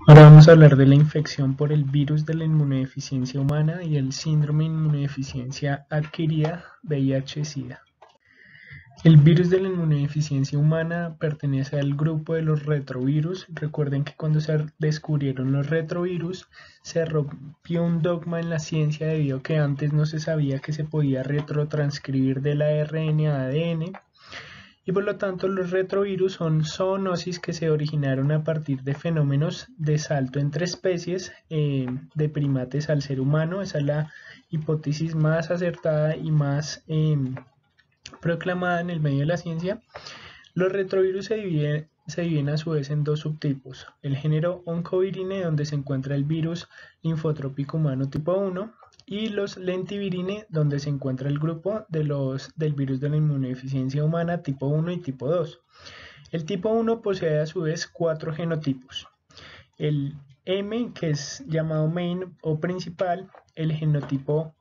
Ahora vamos a hablar de la infección por el virus de la inmunodeficiencia humana y el síndrome de inmunodeficiencia adquirida VIH-Sida. El virus de la inmunodeficiencia humana pertenece al grupo de los retrovirus. Recuerden que cuando se descubrieron los retrovirus se rompió un dogma en la ciencia debido a que antes no se sabía que se podía retrotranscribir del ARN a ADN. Y por lo tanto los retrovirus son zoonosis que se originaron a partir de fenómenos de salto entre especies de primates al ser humano. Esa es la hipótesis más acertada y más proclamada en el medio de la ciencia. Los retrovirus se dividen a su vez en dos subtipos: el género Oncovirine, donde se encuentra el virus linfotrópico humano tipo 1, y los lentivirine, donde se encuentra el grupo del virus de la inmunodeficiencia humana tipo 1 y tipo 2. El tipo 1 posee a su vez 4 genotipos: el M, que es llamado main o principal, el genotipo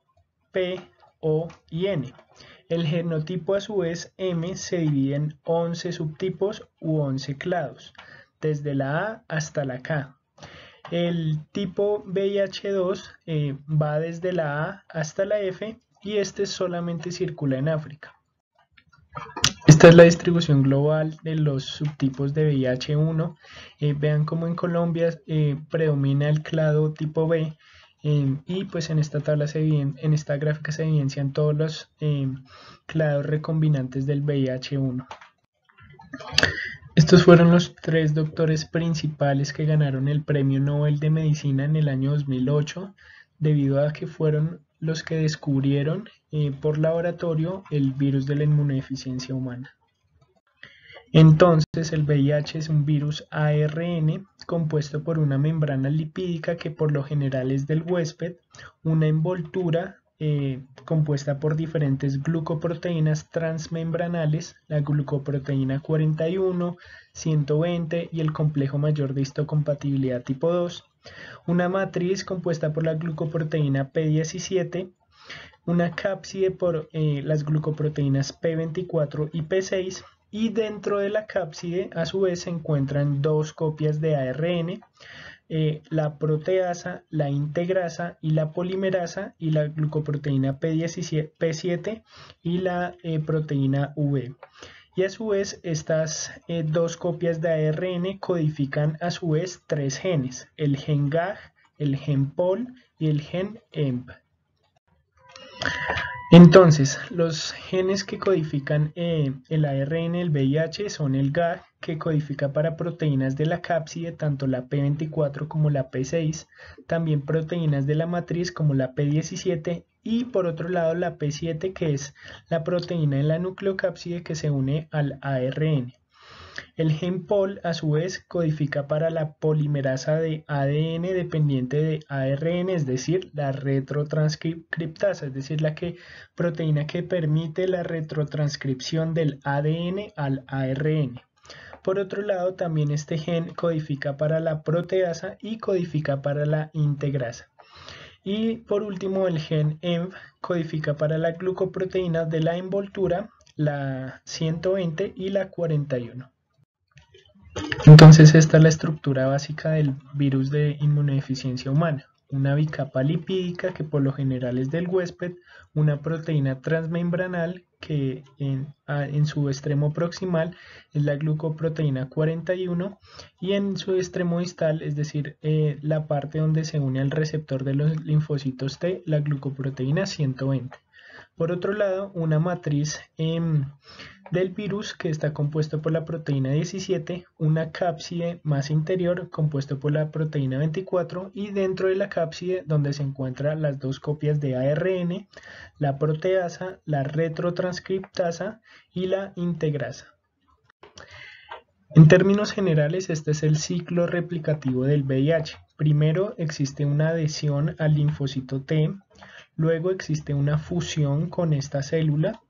P, O y N. El genotipo a su vez M se divide en 11 subtipos u 11 clados, desde la A hasta la K. El tipo VIH2 va desde la A hasta la F y este solamente circula en África. Esta es la distribución global de los subtipos de VIH1. Vean cómo en Colombia predomina el clado tipo B. Y pues en esta en esta gráfica se evidencian todos los clados recombinantes del VIH1. Estos fueron los 3 doctores principales que ganaron el Premio Nobel de Medicina en el año 2008, debido a que fueron los que descubrieron por laboratorio el virus de la inmunodeficiencia humana. Entonces, el VIH es un virus ARN compuesto por una membrana lipídica que por lo general es del huésped, una envoltura compuesta por diferentes glucoproteínas transmembranales, la glucoproteína 41, 120 y el complejo mayor de histocompatibilidad tipo 2, una matriz compuesta por la glucoproteína P17, una cápside por las glucoproteínas P24 y P6, y dentro de la cápside a su vez se encuentran 2 copias de ARN, la proteasa, la integrasa y la polimerasa, y la glucoproteína P7 y la proteína V. Y a su vez estas 2 copias de ARN codifican a su vez 3 genes: el gen GAG, el gen POL y el gen EMP. Entonces, los genes que codifican el ARN del VIH son el GAG, que codifica para proteínas de la cápside, tanto la P24 como la P6, también proteínas de la matriz como la P17, y por otro lado la P7, que es la proteína de la nucleocápside que se une al ARN. El gen POL a su vez codifica para la polimerasa de ADN dependiente de ARN, es decir, la retrotranscriptasa, es decir, proteína que permite la retrotranscripción del ADN al ARN. Por otro lado, también este gen codifica para la proteasa y codifica para la integrasa. Y por último, el gen EMF codifica para la glucoproteína de la envoltura, la 120 y la 41. Entonces esta es la estructura básica del virus de inmunodeficiencia humana: una bicapa lipídica que por lo general es del huésped, una proteína transmembranal que en su extremo proximal es la glucoproteína 41 y en su extremo distal, es decir, la parte donde se une al receptor de los linfocitos T, la glucoproteína 120. Por otro lado, una matriz del virus que está compuesto por la proteína 17, una cápside más interior compuesto por la proteína 24 y dentro de la cápside donde se encuentran las 2 copias de ARN, la proteasa, la retrotranscriptasa y la integrasa. En términos generales, este es el ciclo replicativo del VIH. Primero existe una adhesión al linfocito T, luego existe una fusión con esta célula,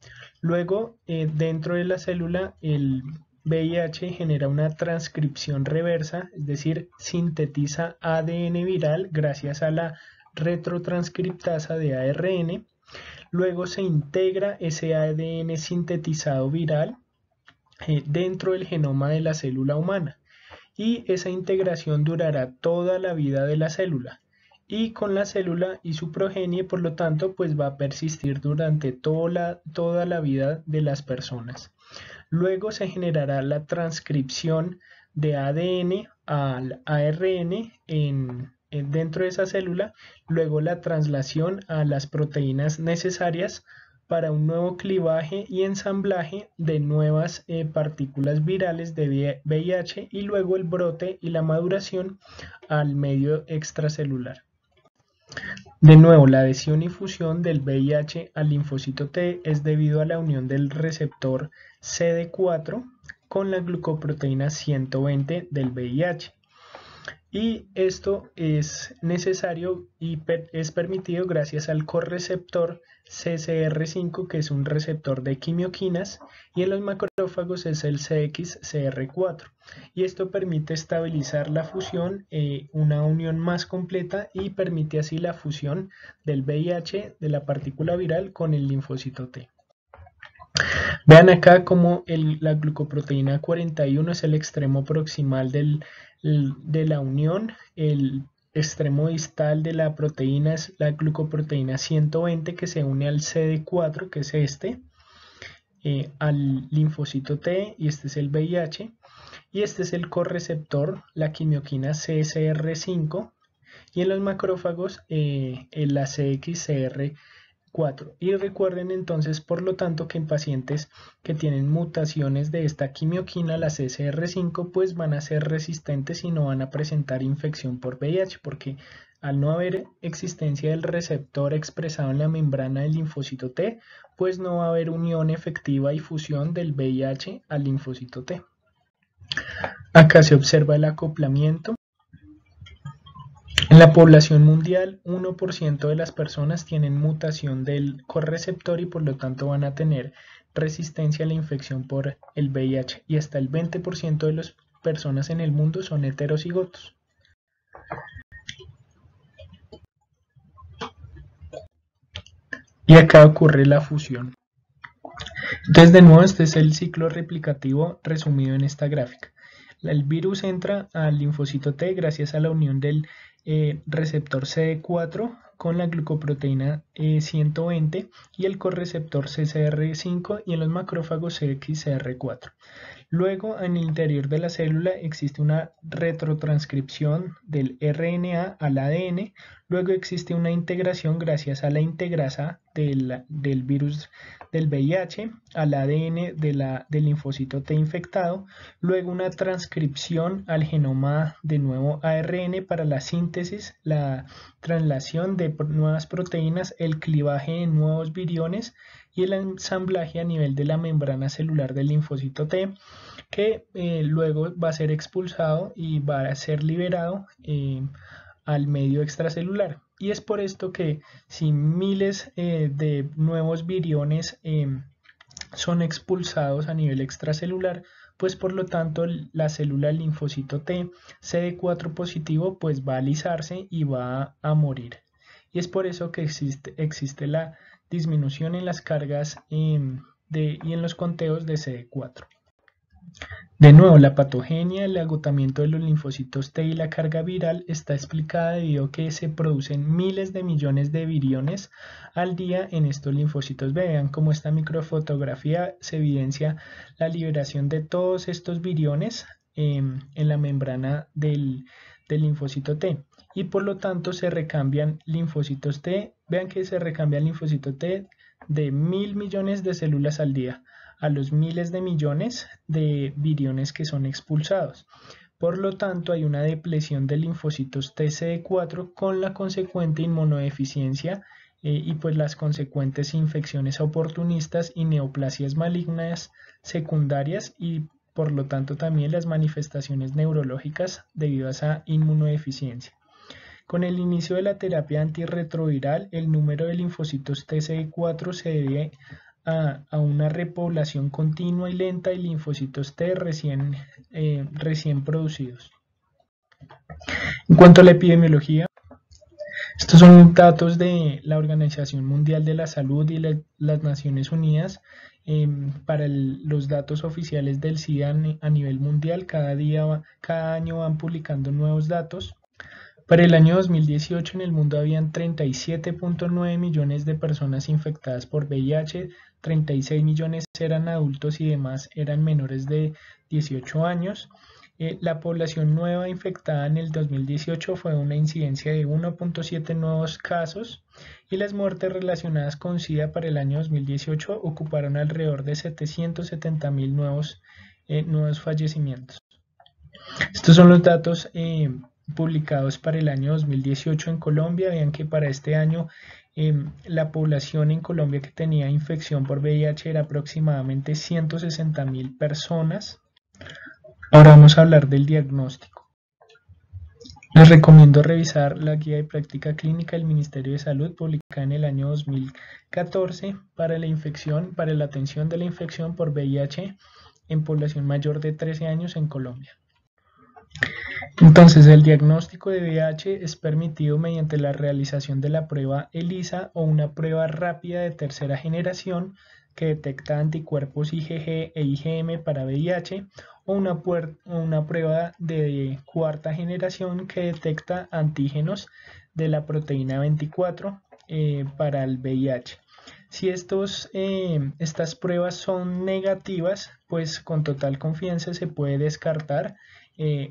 luego dentro de la célula el VIH genera una transcripción reversa, es decir, sintetiza ADN viral gracias a la retrotranscriptasa de ARN, luego se integra ese ADN sintetizado viral dentro del genoma de la célula humana, y esa integración durará toda la vida de la célula. Y con la célula y su progenie, por lo tanto, pues va a persistir durante toda la vida de las personas. Luego se generará la transcripción de ADN al ARN dentro de esa célula, luego la traslación a las proteínas necesarias para un nuevo clivaje y ensamblaje de nuevas partículas virales de VIH y luego el brote y la maduración al medio extracelular. De nuevo, la adhesión y fusión del VIH al linfocito T es debido a la unión del receptor CD4 con la glucoproteína 120 del VIH. Y esto es necesario y es permitido gracias al correceptor CCR5, que es un receptor de quimioquinas, y en los macrófagos es el CXCR4. Y esto permite estabilizar la fusión, una unión más completa, y permite así la fusión del VIH, de la partícula viral, con el linfocito T. Vean acá como la glucoproteína 41 es el extremo proximal de la unión, el extremo distal de la proteína es la glucoproteína 120 que se une al CD4, que es al linfocito T, y este es el VIH, y este es el correceptor, la quimioquina CCR5, y en los macrófagos la CXCR4. Y recuerden entonces, por lo tanto, que en pacientes que tienen mutaciones de esta quimioquina, la CCR5, pues van a ser resistentes y no van a presentar infección por VIH, porque al no haber existencia del receptor expresado en la membrana del linfocito T, pues no va a haber unión efectiva y fusión del VIH al linfocito T. Acá se observa el acoplamiento. En la población mundial, 1% de las personas tienen mutación del correceptor y por lo tanto van a tener resistencia a la infección por el VIH, y hasta el 20% de las personas en el mundo son heterocigotos. Y acá ocurre la fusión. Entonces, de nuevo, este es el ciclo replicativo resumido en esta gráfica. El virus entra al linfocito T gracias a la unión del receptor CD4 con la glucoproteína 120 y el correceptor CCR5, y en los macrófagos CXCR4. Luego, en el interior de la célula existe una retrotranscripción del RNA al ADN. Luego existe una integración gracias a la integrasa del virus del VIH al ADN del linfocito T infectado. Luego una transcripción al genoma de nuevo ARN para la síntesis, la translación de nuevas proteínas, el clivaje de nuevos viriones y el ensamblaje a nivel de la membrana celular del linfocito T, que luego va a ser expulsado y va a ser liberado al medio extracelular. Y es por esto que si miles de nuevos viriones son expulsados a nivel extracelular, pues por lo tanto la célula linfocito T CD4 positivo pues va a alisarse y va a morir. Y es por eso que existe la disminución en las cargas y en los conteos de CD4. De nuevo, la patogenia, el agotamiento de los linfocitos T y la carga viral está explicada debido a que se producen miles de millones de viriones al día en estos linfocitos B. Vean cómo esta microfotografía se evidencia la liberación de todos estos viriones en la membrana del linfocito T. Y por lo tanto se recambian linfocitos T. Vean que se recambian linfocitos T de 1000 millones de células al día a los miles de millones de viriones que son expulsados. Por lo tanto, hay una depresión de linfocitos TCD4 con la consecuente inmunodeficiencia y pues las consecuentes infecciones oportunistas y neoplasias malignas secundarias, y por lo tanto también las manifestaciones neurológicas debido a esa inmunodeficiencia. Con el inicio de la terapia antirretroviral, el número de linfocitos TCD4 se debe a una repoblación continua y lenta de linfocitos T recién producidos. En cuanto a la epidemiología, estos son datos de la Organización Mundial de la Salud y las Naciones Unidas, Los datos oficiales del SIDA a nivel mundial. Cada año van publicando nuevos datos. Para el año 2018 en el mundo habían 37.9 millones de personas infectadas por VIH, 36 millones eran adultos y demás eran menores de 18 años. La población nueva infectada en el 2018 fue una incidencia de 1.7 nuevos casos y las muertes relacionadas con SIDA para el año 2018 ocuparon alrededor de 770.000 nuevos fallecimientos. Estos son los datos publicados para el año 2018 en Colombia. Vean que para este año la población en Colombia que tenía infección por VIH era aproximadamente 160.000 personas. Ahora vamos a hablar del diagnóstico. Les recomiendo revisar la guía de práctica clínica del Ministerio de Salud publicada en el año 2014 para la atención de la infección por VIH en población mayor de 13 años en Colombia. Entonces, el diagnóstico de VIH es permitido mediante la realización de la prueba ELISA o una prueba rápida de tercera generación que detecta anticuerpos IgG e IgM para VIH o una prueba de cuarta generación que detecta antígenos de la proteína 24 para el VIH. Si estas pruebas son negativas, pues con total confianza se puede descartar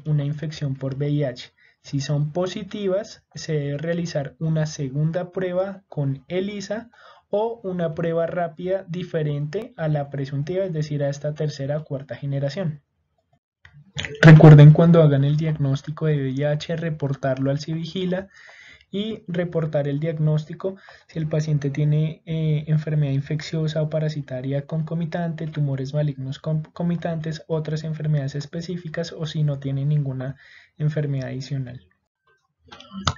una infección por VIH. Si son positivas, se debe realizar una segunda prueba con ELISA o una prueba rápida diferente a la presuntiva, es decir, a esta tercera o cuarta generación. Recuerden, cuando hagan el diagnóstico de VIH, reportarlo al CIVIGILA y reportar el diagnóstico si el paciente tiene enfermedad infecciosa o parasitaria concomitante, tumores malignos concomitantes, otras enfermedades específicas o si no tiene ninguna enfermedad adicional.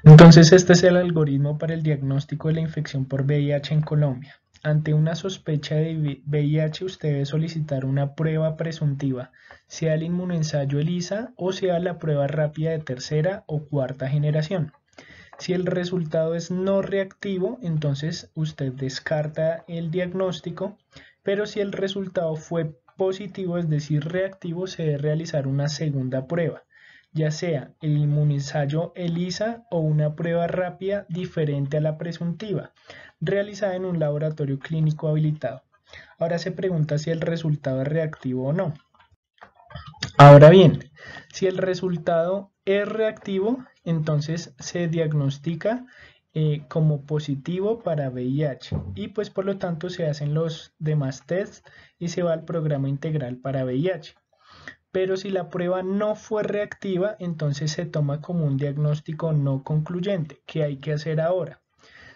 Entonces, este es el algoritmo para el diagnóstico de la infección por VIH en Colombia. Ante una sospecha de VIH, usted debe solicitar una prueba presuntiva, sea el inmunoensayo ELISA o sea la prueba rápida de tercera o cuarta generación. Si el resultado es no reactivo, entonces usted descarta el diagnóstico, pero si el resultado fue positivo, es decir, reactivo, se debe realizar una segunda prueba, ya sea el inmunoensayo ELISA o una prueba rápida diferente a la presuntiva, realizada en un laboratorio clínico habilitado. Ahora se pregunta si el resultado es reactivo o no. Ahora bien, si el resultado es reactivo, entonces se diagnostica como positivo para VIH y pues por lo tanto se hacen los demás tests y se va al programa integral para VIH. Pero si la prueba no fue reactiva, entonces se toma como un diagnóstico no concluyente. ¿Qué hay que hacer ahora?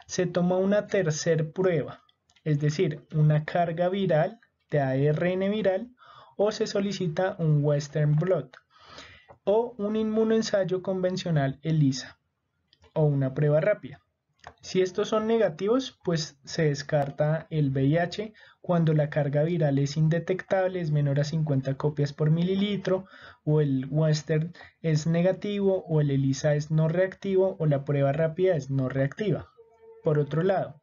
Se toma una tercera prueba, es decir, una carga viral de ARN viral, o se solicita un Western blot o un inmunoensayo convencional ELISA o una prueba rápida. Si estos son negativos, pues se descarta el VIH cuando la carga viral es indetectable, es menor a 50 copias por mililitro, o el Western es negativo, o el ELISA es no reactivo, o la prueba rápida es no reactiva. Por otro lado,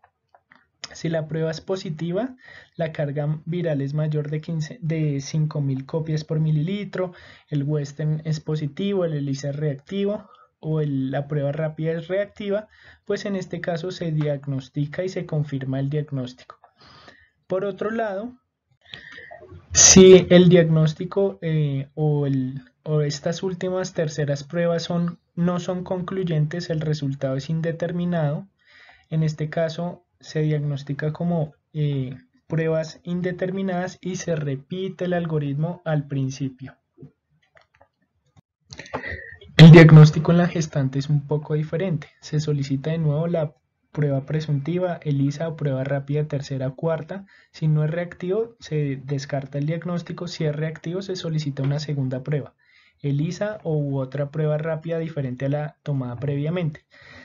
si la prueba es positiva, la carga viral es mayor de 5.000 copias por mililitro, el Western es positivo, el ELISA es reactivo o la prueba rápida es reactiva, pues en este caso se diagnostica y se confirma el diagnóstico. Por otro lado, si el diagnóstico o estas últimas terceras pruebas no son concluyentes, el resultado es indeterminado. En este caso se diagnostica como pruebas indeterminadas y se repite el algoritmo al principio. El diagnóstico en la gestante es un poco diferente. Se solicita de nuevo la prueba presuntiva, ELISA o prueba rápida tercera o cuarta. Si no es reactivo, se descarta el diagnóstico. Si es reactivo, se solicita una segunda prueba, ELISA u otra prueba rápida diferente a la tomada previamente.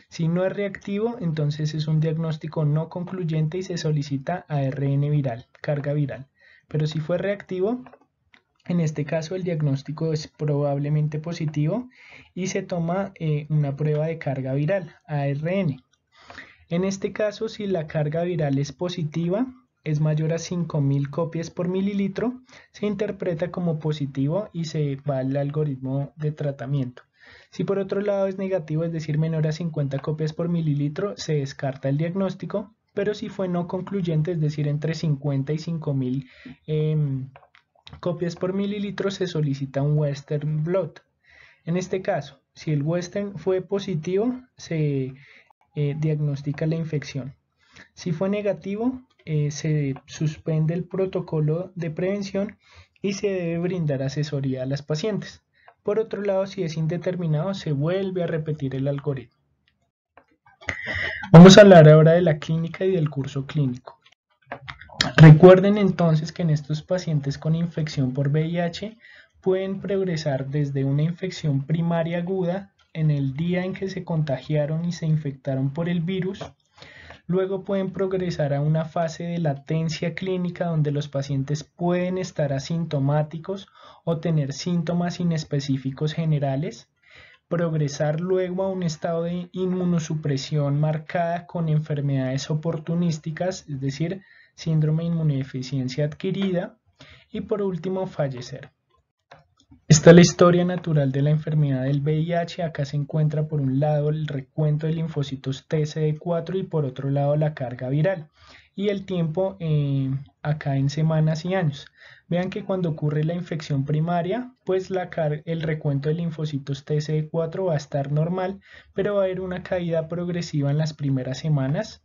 Si no es reactivo, entonces es un diagnóstico no concluyente y se solicita ARN viral, carga viral. Pero si fue reactivo, en este caso el diagnóstico es probablemente positivo y se toma una prueba de carga viral, ARN. En este caso, si la carga viral es positiva, es mayor a 5000 copias por mililitro, se interpreta como positivo y se va al algoritmo de tratamiento. Si por otro lado es negativo, es decir, menor a 50 copias por mililitro, se descarta el diagnóstico, pero si fue no concluyente, es decir, entre 50 y 5000 copias por mililitro, se solicita un Western blot. En este caso, si el Western fue positivo, se diagnostica la infección. Si fue negativo, se suspende el protocolo de prevención y se debe brindar asesoría a las pacientes. Por otro lado, si es indeterminado, se vuelve a repetir el algoritmo. Vamos a hablar ahora de la clínica y del curso clínico. Recuerden entonces que en estos pacientes con infección por VIH pueden progresar desde una infección primaria aguda en el día en que se contagiaron y se infectaron por el virus. Luego pueden progresar a una fase de latencia clínica donde los pacientes pueden estar asintomáticos o tener síntomas inespecíficos generales. Progresar luego a un estado de inmunosupresión marcada con enfermedades oportunísticas, es decir, síndrome de inmunodeficiencia adquirida. Y por último, fallecer. Esta es la historia natural de la enfermedad del VIH. Acá se encuentra por un lado el recuento de linfocitos TCD4 y por otro lado la carga viral. Y el tiempo acá en semanas y años. Vean que cuando ocurre la infección primaria, pues el recuento de linfocitos TCD4 va a estar normal, pero va a haber una caída progresiva en las primeras semanas,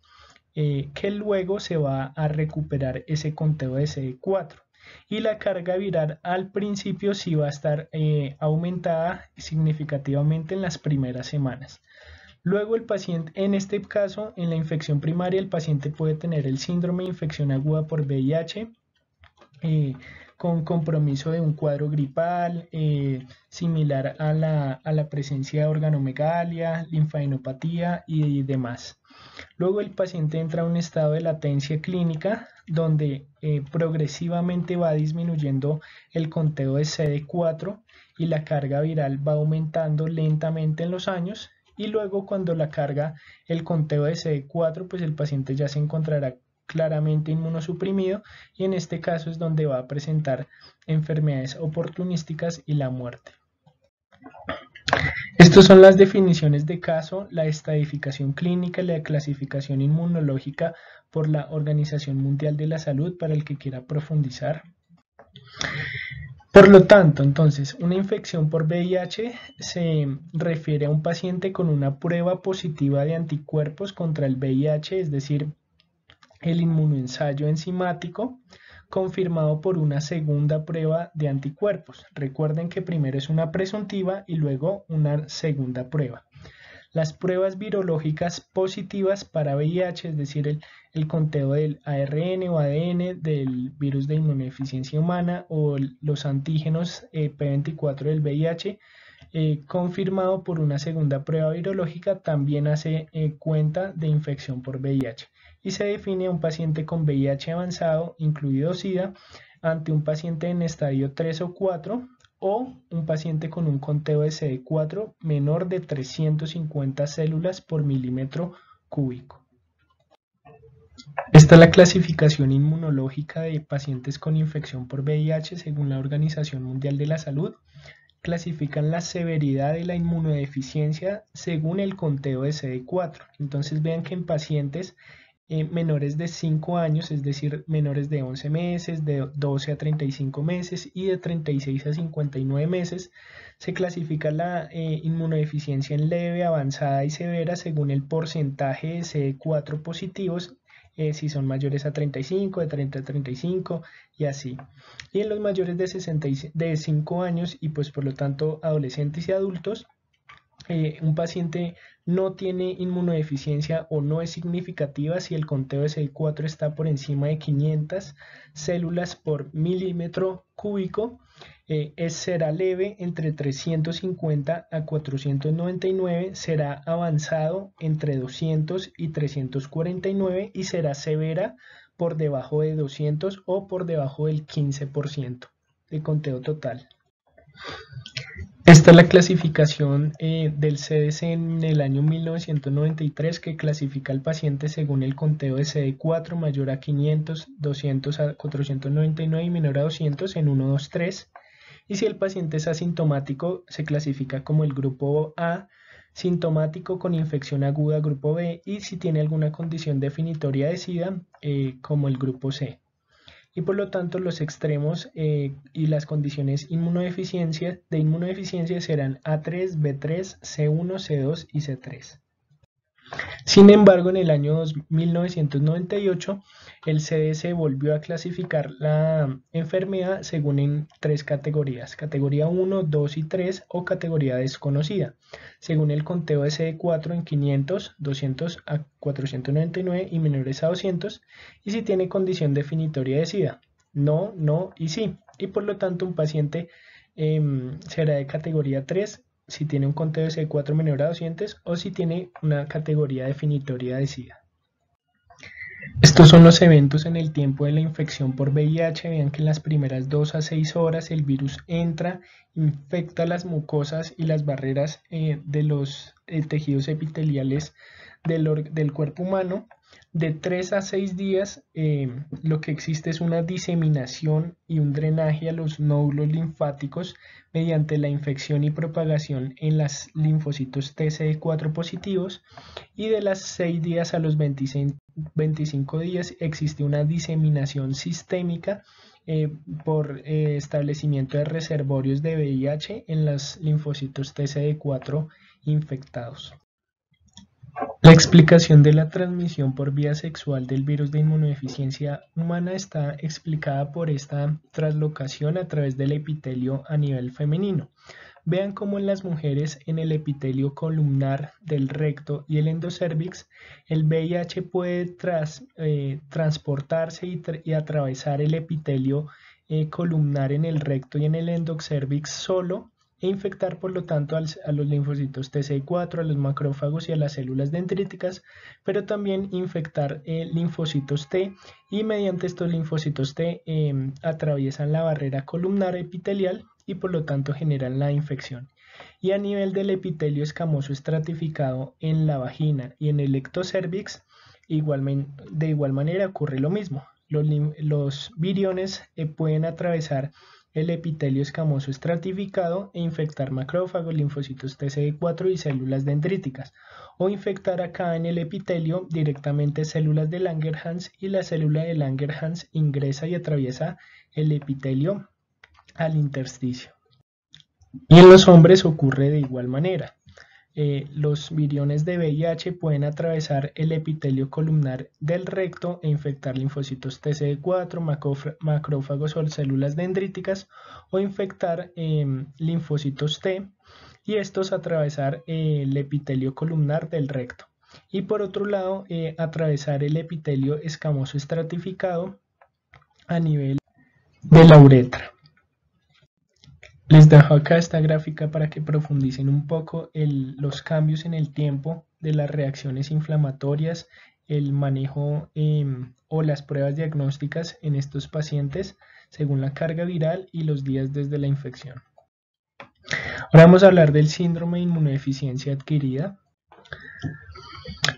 que luego se va a recuperar ese conteo de CD4. Y la carga viral al principio sí va a estar aumentada significativamente en las primeras semanas. Luego el paciente, en este caso, en la infección primaria, el paciente puede tener el síndrome de infección aguda por VIH, con compromiso de un cuadro gripal, similar a la presencia de organomegalia, linfadenopatía y demás. Luego el paciente entra a un estado de latencia clínica donde progresivamente va disminuyendo el conteo de CD4 y la carga viral va aumentando lentamente en los años, y luego cuando el conteo de CD4, pues el paciente ya se encontrará claramente inmunosuprimido y en este caso es donde va a presentar enfermedades oportunísticas y la muerte. Estas son las definiciones de caso, la estadificación clínica y la clasificación inmunológica por la Organización Mundial de la Salud para el que quiera profundizar. Por lo tanto, entonces, una infección por VIH se refiere a un paciente con una prueba positiva de anticuerpos contra el VIH, es decir, el inmunoensayo enzimático, confirmado por una segunda prueba de anticuerpos. Recuerden que primero es una presuntiva y luego una segunda prueba. Las pruebas virológicas positivas para VIH, es decir, el conteo del ARN o ADN del virus de inmunodeficiencia humana o los antígenos P24 del VIH, confirmado por una segunda prueba virológica, también hace cuenta de infección por VIH. Y se define a un paciente con VIH avanzado, incluido SIDA, ante un paciente en estadio 3 o 4 o un paciente con un conteo de CD4 menor de 350 células por milímetro cúbico. Esta es la clasificación inmunológica de pacientes con infección por VIH según la Organización Mundial de la Salud. Clasifican la severidad de la inmunodeficiencia según el conteo de CD4. Entonces vean que en pacientes menores de 5 años, es decir, menores de 11 meses, de 12 a 35 meses y de 36 a 59 meses, se clasifica la inmunodeficiencia en leve, avanzada y severa según el porcentaje de CD4 positivos, si son mayores a 35, de 30 a 35 y así. Y en los mayores de 5 años y pues por lo tanto adolescentes y adultos, un paciente no tiene inmunodeficiencia o no es significativa si el conteo de CD4 está por encima de 500 células por milímetro cúbico. Será leve entre 350 a 499, será avanzado entre 200 y 349 y será severa por debajo de 200 o por debajo del 15% de conteo total. Esta es la clasificación del CDC en el año 1993, que clasifica al paciente según el conteo de CD4 mayor a 500, 200 a 499 y menor a 200 en 1, 2, 3. Y si el paciente es asintomático, se clasifica como el grupo A, sintomático con infección aguda grupo B, y si tiene alguna condición definitoria de SIDA, como el grupo C. Y por lo tanto los extremos y las condiciones de inmunodeficiencia serán A3, B3, C1, C2 y C3. Sin embargo, en el año 1998, el CDC volvió a clasificar la enfermedad según en 3 categorías: categoría 1, 2 y 3 o categoría desconocida, según el conteo de CD4 en 500, 200 a 499 y menores a 200, y si tiene condición definitoria de SIDA, no, no y sí, y por lo tanto un paciente será de categoría 3 si tiene un conteo de CD4 menor a 200 o si tiene una categoría definitoria de SIDA. Estos son los eventos en el tiempo de la infección por VIH. Vean que en las primeras 2 a 6 horas el virus entra, infecta las mucosas y las barreras de los tejidos epiteliales del cuerpo humano. De 3 a 6 días lo que existe es una diseminación y un drenaje a los nódulos linfáticos mediante la infección y propagación en los linfocitos TCD4 positivos, y de las 6 días a los 25 días existe una diseminación sistémica por establecimiento de reservorios de VIH en los linfocitos TCD4 infectados. La explicación de la transmisión por vía sexual del virus de inmunodeficiencia humana está explicada por esta translocación a través del epitelio a nivel femenino. Vean cómo en las mujeres, en el epitelio columnar del recto y el endocérvix, el VIH puede transportarse y atravesar el epitelio columnar en el recto y en el endocérvix solo, e infectar por lo tanto a los linfocitos TCD4, a los macrófagos y a las células dendríticas, pero también infectar linfocitos T, y mediante estos linfocitos T atraviesan la barrera columnar epitelial y por lo tanto generan la infección. Y a nivel del epitelio escamoso estratificado en la vagina y en el ectocérvix, de igual manera ocurre lo mismo. Los viriones pueden atravesar el epitelio escamoso estratificado e infectar macrófagos, linfocitos TCD4 y células dendríticas, o infectar acá en el epitelio directamente células de Langerhans, y la célula de Langerhans ingresa y atraviesa el epitelio al intersticio. Y en los hombres ocurre de igual manera. Los viriones de VIH pueden atravesar el epitelio columnar del recto e infectar linfocitos TCD4, macrófagos o células dendríticas, o infectar linfocitos T, y estos atravesar el epitelio columnar del recto. Y por otro lado, atravesar el epitelio escamoso estratificado a nivel de la uretra. Les dejo acá esta gráfica para que profundicen un poco los cambios en el tiempo de las reacciones inflamatorias, el manejo o las pruebas diagnósticas en estos pacientes según la carga viral y los días desde la infección. Ahora vamos a hablar del síndrome de inmunodeficiencia adquirida.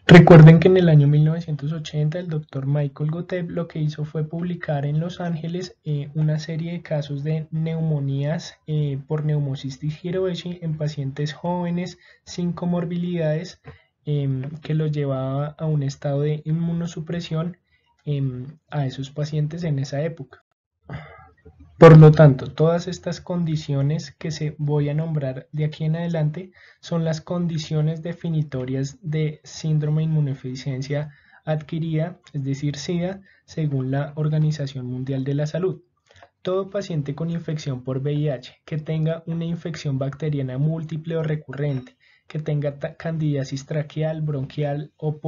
Recuerden que en el año 1980 el doctor Michael Gottlieb lo que hizo fue publicar en Los Ángeles una serie de casos de neumonías por neumocistis jirovecii en pacientes jóvenes sin comorbilidades, que los llevaba a un estado de inmunosupresión a esos pacientes en esa época. Por lo tanto, todas estas condiciones que se voy a nombrar de aquí en adelante son las condiciones definitorias de síndrome de inmunodeficiencia adquirida, es decir, SIDA, según la Organización Mundial de la Salud. Todo paciente con infección por VIH que tenga una infección bacteriana múltiple o recurrente, que tenga candidiasis traqueal, bronquial o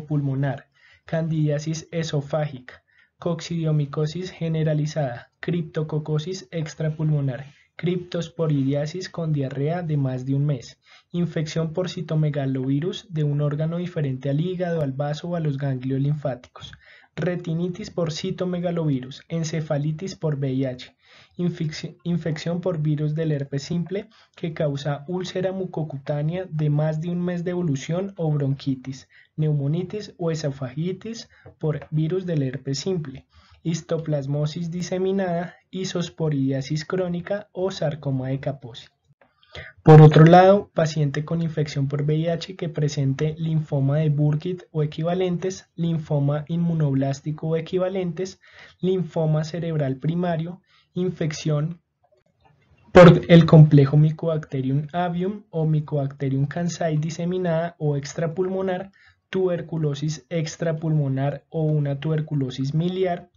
pulmonar, candidiasis esofágica, coccidiomicosis generalizada, criptococosis extrapulmonar, criptosporidiasis con diarrea de más de un mes, infección por citomegalovirus de un órgano diferente al hígado, al vaso o a los ganglios linfáticos, retinitis por citomegalovirus, encefalitis por VIH, infección por virus del herpes simple que causa úlcera mucocutánea de más de un mes de evolución o bronquitis, neumonitis o esofagitis por virus del herpes simple, histoplasmosis diseminada, isosporidiasis crónica o sarcoma de Kaposi. Por otro lado, paciente con infección por VIH que presente linfoma de Burkitt o equivalentes, linfoma inmunoblástico o equivalentes, linfoma cerebral primario, infección por el complejo Mycobacterium avium o Mycobacterium kansai diseminada o extrapulmonar, tuberculosis extrapulmonar o una tuberculosis miliar,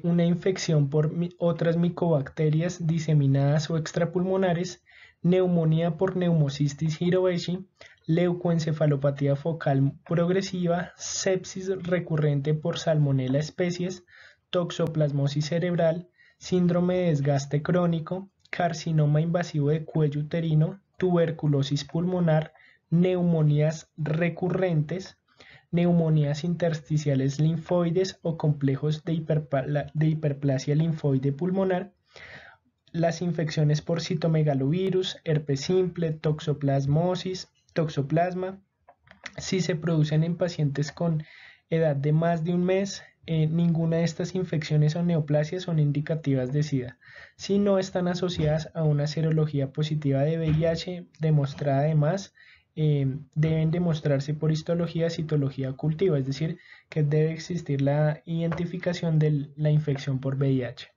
una infección por otras micobacterias diseminadas o extrapulmonares, neumonía por neumocistis jirovecii, leucoencefalopatía focal progresiva, sepsis recurrente por Salmonella especies, toxoplasmosis cerebral, síndrome de desgaste crónico, carcinoma invasivo de cuello uterino, tuberculosis pulmonar, neumonías recurrentes, neumonías intersticiales linfoides o complejos de hiperplasia linfoide pulmonar, las infecciones por citomegalovirus, herpes simple, toxoplasma, si se producen en pacientes con edad de más de un mes, ninguna de estas infecciones o neoplasias son indicativas de SIDA. Si no están asociadas a una serología positiva de VIH demostrada además, deben demostrarse por histología, citología cultiva, es decir, que debe existir la identificación de la infección por VIH.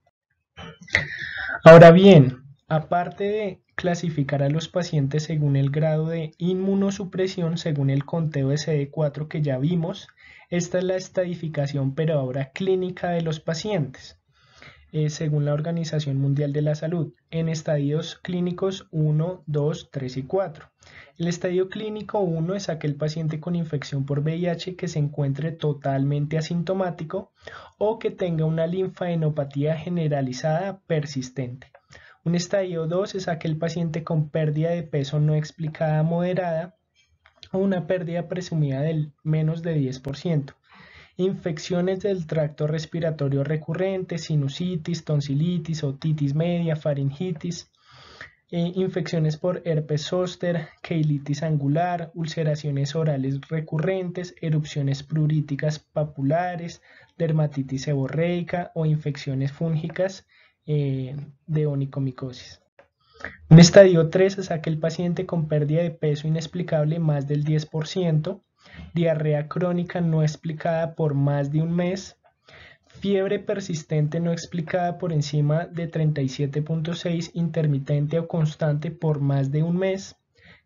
Ahora bien, aparte de clasificar a los pacientes según el grado de inmunosupresión, según el conteo de CD4 que ya vimos, esta es la estadificación pero ahora clínica de los pacientes, según la Organización Mundial de la Salud, en estadios clínicos 1, 2, 3 y 4. El estadio clínico 1 es aquel paciente con infección por VIH que se encuentre totalmente asintomático o que tenga una linfadenopatía generalizada persistente. Un estadio 2 es aquel paciente con pérdida de peso no explicada moderada o una pérdida presumida del menos de 10%. Infecciones del tracto respiratorio recurrentes, sinusitis, tonsilitis, otitis media, faringitis, infecciones por herpes zóster, queilitis angular, ulceraciones orales recurrentes, erupciones pluríticas papulares, dermatitis seborreica o infecciones fúngicas de onicomicosis. Un estadio 3 es aquel paciente con pérdida de peso inexplicable más del 10%, diarrea crónica no explicada por más de un mes, fiebre persistente no explicada por encima de 37.6, intermitente o constante por más de un mes,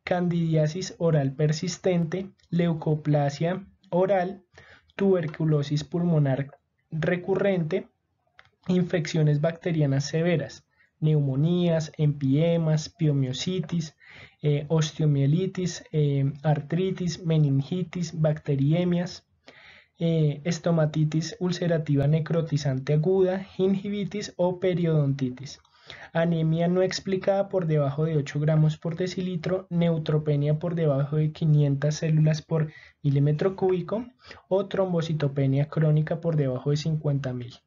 candidiasis oral persistente, leucoplasia oral, tuberculosis pulmonar recurrente, infecciones bacterianas severas, neumonías, empiemas, piomiositis, osteomielitis, artritis, meningitis, bacteriemias, estomatitis ulcerativa necrotizante aguda, gingivitis o periodontitis. Anemia no explicada por debajo de 8 gramos por decilitro, neutropenia por debajo de 500 células por milímetro cúbico o trombocitopenia crónica por debajo de 50.000.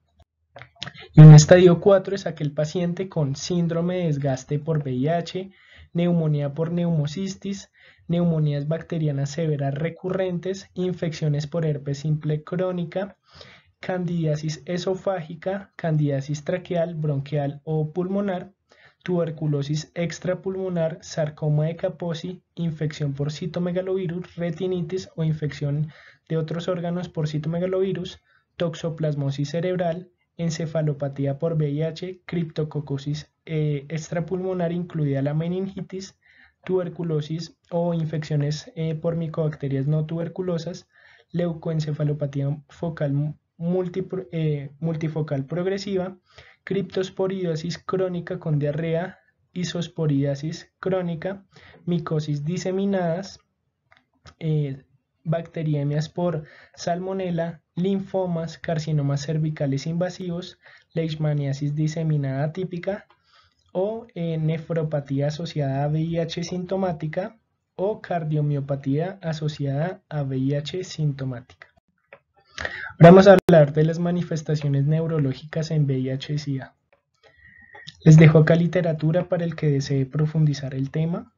Y un estadio 4 es aquel paciente con síndrome de desgaste por VIH, neumonía por neumocistis, neumonías bacterianas severas recurrentes, infecciones por herpes simple crónica, candidiasis esofágica, candidiasis traqueal, bronquial o pulmonar, tuberculosis extrapulmonar, sarcoma de Kaposi, infección por citomegalovirus, retinitis o infección de otros órganos por citomegalovirus, toxoplasmosis cerebral, encefalopatía por VIH, criptococosis extrapulmonar incluida la meningitis, tuberculosis o infecciones por micobacterias no tuberculosas, leucoencefalopatía focal multifocal progresiva, criptosporidiasis crónica con diarrea, isosporidiasis crónica, micosis diseminadas, bacteriemias por salmonela, linfomas, carcinomas cervicales invasivos, leishmaniasis diseminada atípica o nefropatía asociada a VIH sintomática o cardiomiopatía asociada a VIH sintomática. Vamos a hablar de las manifestaciones neurológicas en VIH-Sida. Les dejo acá literatura para el que desee profundizar el tema.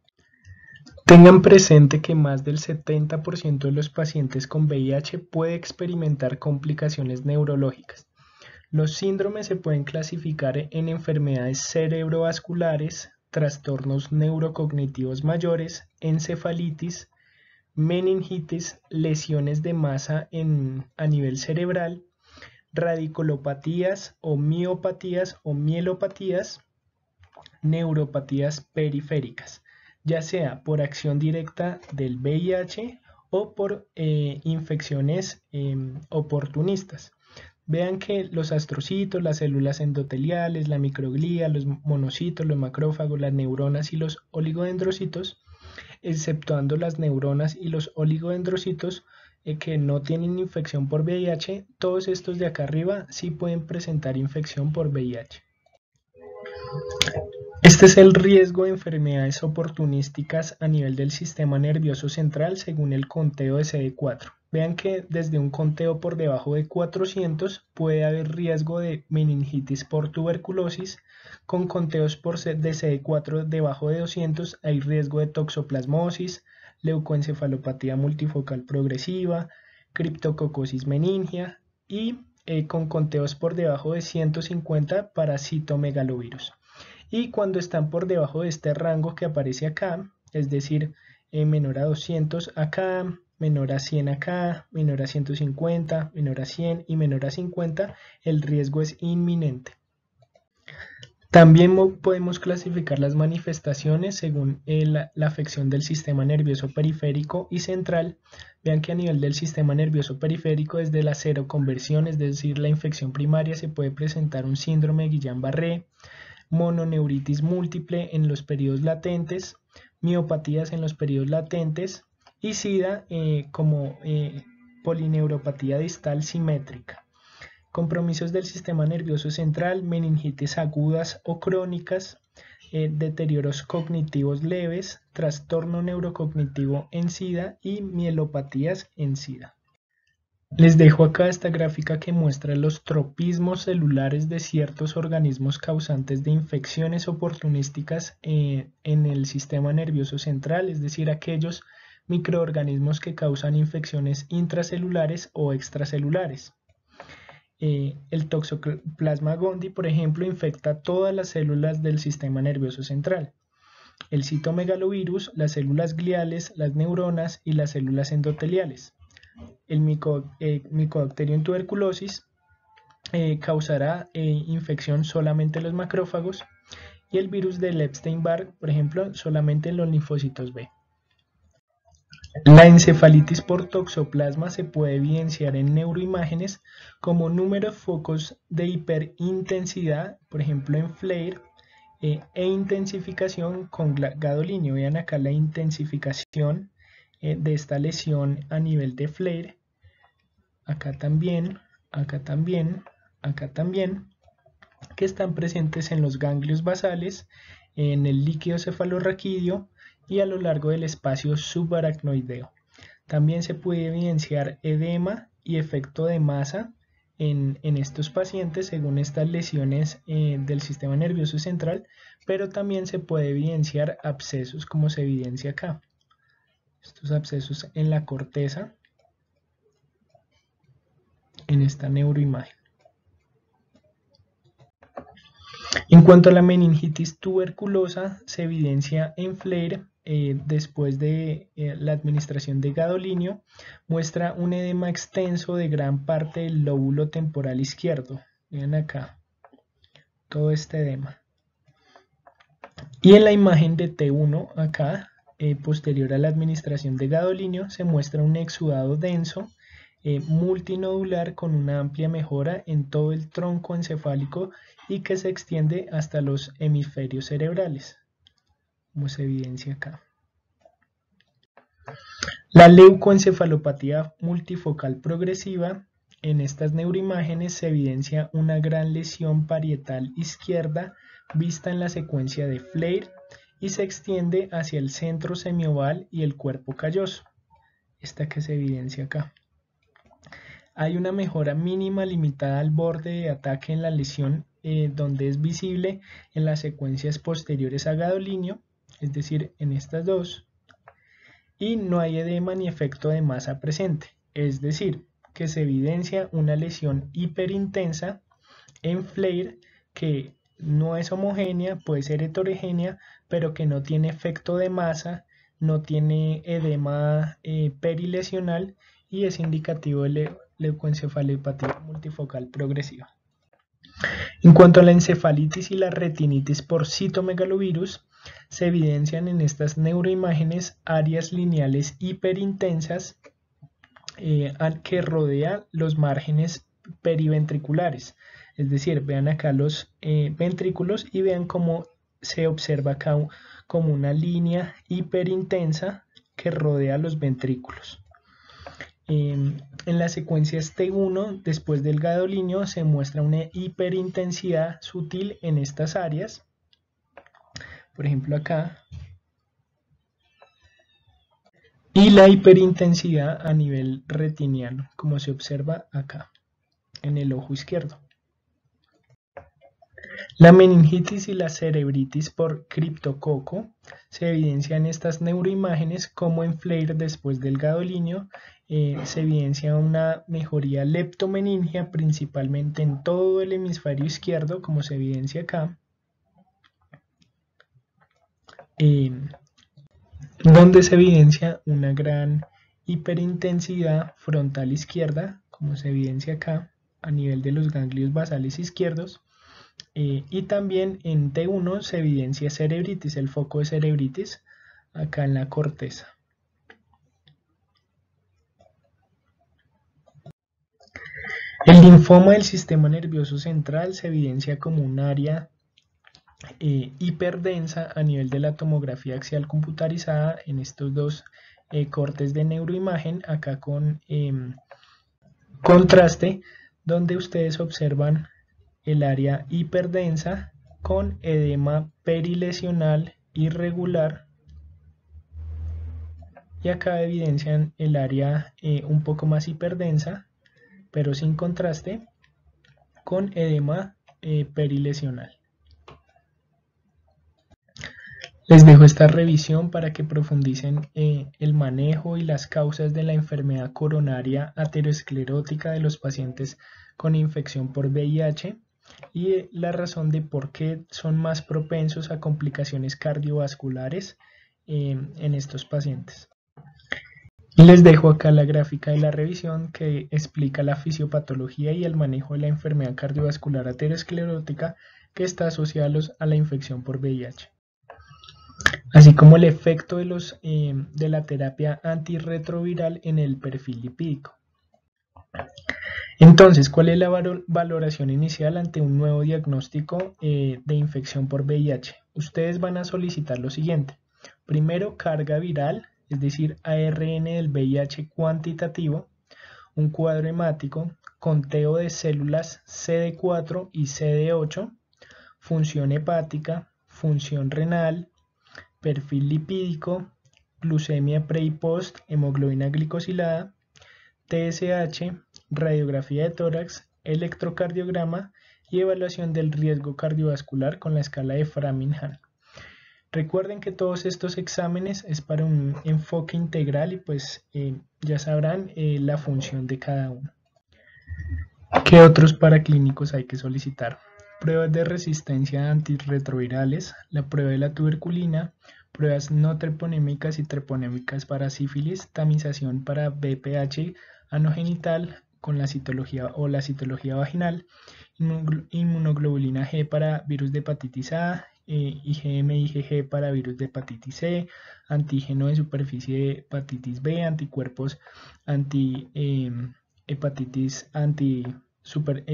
Tengan presente que más del 70% de los pacientes con VIH puede experimentar complicaciones neurológicas. Los síndromes se pueden clasificar en enfermedades cerebrovasculares, trastornos neurocognitivos mayores, encefalitis, meningitis, lesiones de masa a nivel cerebral, radiculopatías o mielopatías, neuropatías periféricas, ya sea por acción directa del VIH o por infecciones oportunistas. Vean que los astrocitos, las células endoteliales, la microglía, los monocitos, los macrófagos, las neuronas y los oligodendrocitos, exceptuando las neuronas y los oligodendrocitos que no tienen infección por VIH, todos estos de acá arriba sí pueden presentar infección por VIH. Este es el riesgo de enfermedades oportunísticas a nivel del sistema nervioso central según el conteo de CD4. Vean que desde un conteo por debajo de 400 puede haber riesgo de meningitis por tuberculosis. Con conteos de CD4 debajo de 200 hay riesgo de toxoplasmosis, leucoencefalopatía multifocal progresiva, criptococosis meningia y con conteos por debajo de 150 para citomegalovirus. Y cuando están por debajo de este rango que aparece acá, es decir, menor a 200 acá, menor a 100 acá, menor a 150, menor a 100 y menor a 50, el riesgo es inminente. También podemos clasificar las manifestaciones según la afección del sistema nervioso periférico y central. Vean que a nivel del sistema nervioso periférico, desde la seroconversión, es decir, la infección primaria, se puede presentar un síndrome de Guillain-Barré, mononeuritis múltiple en los periodos latentes, miopatías en los periodos latentes y SIDA como polineuropatía distal simétrica. Compromisos del sistema nervioso central, meningitis agudas o crónicas, deterioros cognitivos leves, trastorno neurocognitivo en SIDA y mielopatías en SIDA. Les dejo acá esta gráfica que muestra los tropismos celulares de ciertos organismos causantes de infecciones oportunísticas en el sistema nervioso central, es decir, aquellos microorganismos que causan infecciones intracelulares o extracelulares. El Toxoplasma gondii, por ejemplo, infecta todas las células del sistema nervioso central. El citomegalovirus, las células gliales, las neuronas y las células endoteliales. El Mycobacterium tuberculosis causará infección solamente en los macrófagos y el virus del Epstein-Barr, por ejemplo, solamente en los linfocitos B. La encefalitis por toxoplasma se puede evidenciar en neuroimágenes como número de focos de hiperintensidad, por ejemplo en FLAIR, e intensificación con gadolinio. Vean acá la intensificación de esta lesión a nivel de FLAIR. Acá también, acá también, acá también, que están presentes en los ganglios basales, en el líquido cefalorraquídeo y a lo largo del espacio subaracnoideo. También se puede evidenciar edema y efecto de masa en estos pacientes según estas lesiones del sistema nervioso central, pero también se puede evidenciar abscesos como se evidencia acá. Estos abscesos en la corteza, en esta neuroimagen. En cuanto a la meningitis tuberculosa, se evidencia en FLAIR después de la administración de gadolinio, muestra un edema extenso de gran parte del lóbulo temporal izquierdo. Vean acá, todo este edema. Y en la imagen de T1 acá, posterior a la administración de gadolinio, se muestra un exudado denso multinodular con una amplia mejora en todo el tronco encefálico y que se extiende hasta los hemisferios cerebrales, como se evidencia acá. La leucoencefalopatía multifocal progresiva, en estas neuroimágenes se evidencia una gran lesión parietal izquierda vista en la secuencia de FLAIR y se extiende hacia el centro semioval y el cuerpo calloso, esta que se evidencia acá. Hay una mejora mínima limitada al borde de ataque en la lesión, donde es visible en las secuencias posteriores a gadolinio, es decir, en estas dos, y no hay edema ni efecto de masa presente, es decir, que se evidencia una lesión hiperintensa en FLAIR que no es homogénea, puede ser heterogénea, pero que no tiene efecto de masa, no tiene edema perilesional y es indicativo de leucoencefalopatía multifocal progresiva. En cuanto a la encefalitis y la retinitis por citomegalovirus, se evidencian en estas neuroimágenes áreas lineales hiperintensas que rodean los márgenes periventriculares. Es decir, vean acá los ventrículos y vean cómo se observa acá como una línea hiperintensa que rodea los ventrículos. En las secuencias T1, después del gadolinio, se muestra una hiperintensidad sutil en estas áreas. Por ejemplo, acá. Y la hiperintensidad a nivel retiniano, como se observa acá, en el ojo izquierdo. La meningitis y la cerebritis por criptococo se evidencian en estas neuroimágenes como en FLAIR después del gadolinio. Se evidencia una mejoría leptomeningia principalmente en todo el hemisferio izquierdo, como se evidencia acá, donde se evidencia una gran hiperintensidad frontal izquierda, como se evidencia acá, a nivel de los ganglios basales izquierdos. Y también en T1 se evidencia cerebritis, el foco de cerebritis, acá en la corteza. El linfoma del sistema nervioso central se evidencia como un área hiperdensa a nivel de la tomografía axial computarizada en estos dos cortes de neuroimagen, acá con contraste, donde ustedes observan el área hiperdensa con edema perilesional irregular, y acá evidencian el área un poco más hiperdensa pero sin contraste con edema perilesional. Les dejo esta revisión para que profundicen el manejo y las causas de la enfermedad coronaria aterosclerótica de los pacientes con infección por VIH y la razón de por qué son más propensos a complicaciones cardiovasculares en estos pacientes. Y les dejo acá la gráfica de la revisión que explica la fisiopatología y el manejo de la enfermedad cardiovascular aterosclerótica que está asociada a la infección por VIH. Así como el efecto de la terapia antirretroviral en el perfil lipídico. Entonces, ¿cuál es la valoración inicial ante un nuevo diagnóstico de infección por VIH? Ustedes van a solicitar lo siguiente. Primero, carga viral, es decir, ARN del VIH cuantitativo, un cuadro hemático, conteo de células CD4 y CD8, función hepática, función renal, perfil lipídico, glucemia pre y post, hemoglobina glicosilada, TSH, radiografía de tórax, electrocardiograma y evaluación del riesgo cardiovascular con la escala de Framingham. Recuerden que todos estos exámenes es para un enfoque integral y pues ya sabrán la función de cada uno. ¿Qué otros paraclínicos hay que solicitar? Pruebas de resistencia a antirretrovirales, la prueba de la tuberculina, pruebas no treponémicas y treponémicas para sífilis, tamización para BPH anogenital con la citología o la citología vaginal, inmunoglobulina G para virus de hepatitis A, IgM IgG para virus de hepatitis C, antígeno de superficie de hepatitis B, anticuerpos el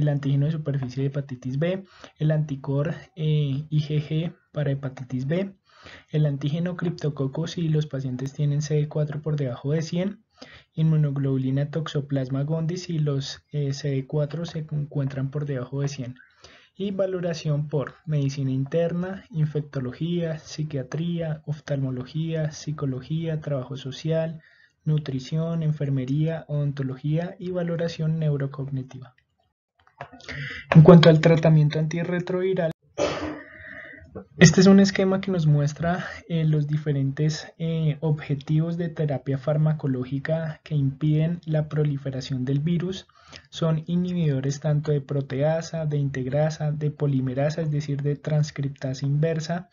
antígeno de superficie de hepatitis B, el anticor IgG para hepatitis B, el antígeno criptococo si los pacientes tienen CD4 por debajo de 100, inmunoglobulina toxoplasma gondii si los CD4 se encuentran por debajo de 100. Y valoración por medicina interna, infectología, psiquiatría, oftalmología, psicología, trabajo social, nutrición, enfermería, odontología y valoración neurocognitiva. En cuanto al tratamiento antirretroviral, este es un esquema que nos muestra los diferentes objetivos de terapia farmacológica que impiden la proliferación del virus. Son inhibidores tanto de proteasa, de integrasa, de polimerasa, es decir, de transcriptasa inversa,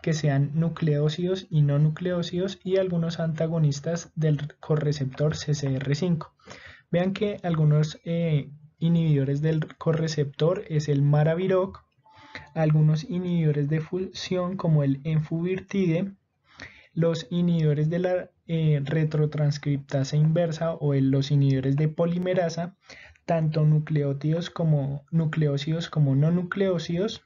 que sean nucleócidos y no nucleócidos, y algunos antagonistas del correceptor CCR5. Vean que algunos inhibidores del correceptor es el Maraviroc, algunos inhibidores de fusión como el Enfuvirtide, los inhibidores de la retrotranscriptasa inversa o los inhibidores de polimerasa, tanto nucleócidos como no nucleócidos,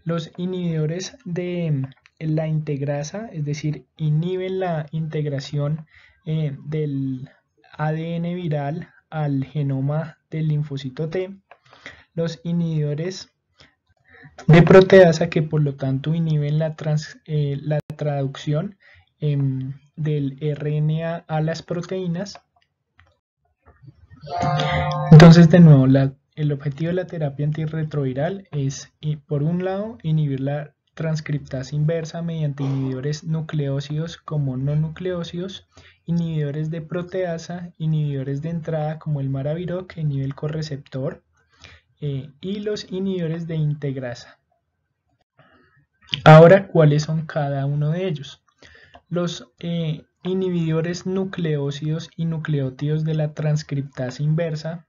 los inhibidores de la integrasa, es decir, inhiben la integración del ADN viral al genoma del linfocito T, los inhibidores de proteasa, que por lo tanto inhiben la traducción del RNA a las proteínas. Entonces, de nuevo, el objetivo de la terapia antirretroviral es, por un lado, inhibir la transcriptasa inversa mediante inhibidores nucleócidos como no nucleócidos, inhibidores de proteasa, inhibidores de entrada como el Maraviroc, que inhibe el correceptor, y los inhibidores de integrasa. Ahora, ¿cuáles son cada uno de ellos? Los inhibidores nucleócidos y nucleótidos de la transcriptasa inversa,